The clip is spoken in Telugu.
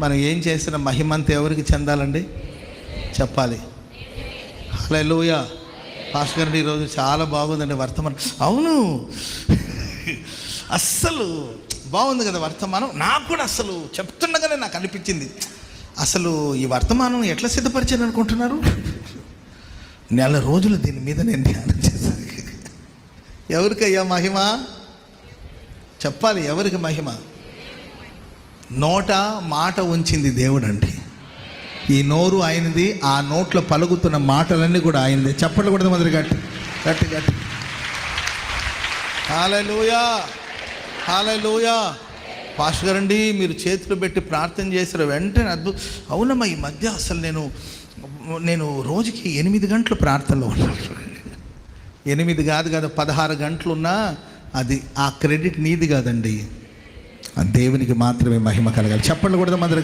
మనం ఏం చేసిన మహిమంతా ఎవరికి చెందాలండి? చెప్పాలి. హల్లెలూయా. పాస్టర్ గారు ఈరోజు చాలా బాగుందండి వర్తమానం. అవును, అస్సలు బాగుంది కదా వర్తమానం. నాకు కూడా అసలు చెప్తుండగానే నాకు అనిపించింది, అసలు ఈ వర్తమానం ఎట్లా సిద్ధపరిచాను అనుకుంటున్నారు? నెల రోజులు దీని మీద నేను ధ్యానం చేశాను. ఎవరికయ్యా మహిమ? చెప్పాలి, ఎవరికి మహిమ? నోట మాట ఉంచింది దేవుడు అండి. ఈ నోరు ఆయనది, ఆ నోట్లో పలుకుతున్న మాటలన్నీ కూడా ఆయనది. చప్పట్లు కూడా మొదలు గట్టి గట్టి గట్టి. హల్లెలూయా, హల్లెలూయా. పాస్టర్ గారండి మీరు చేతులు పెట్టి ప్రార్థన చేశారు, వెంటనే అద్భుతం. అవునమ్మా, ఈ మధ్య అసలు నేను రోజుకి 8 గంటలు ప్రార్థనలో ఉన్నాను. 8 కాదు కదా, 16 గంటలు ఉన్నా అది ఆ క్రెడిట్ నీది కాదండి, ఆ దేవునికి మాత్రమే మహిమ కలగాలి. చప్పట్లు కూడా మొదలు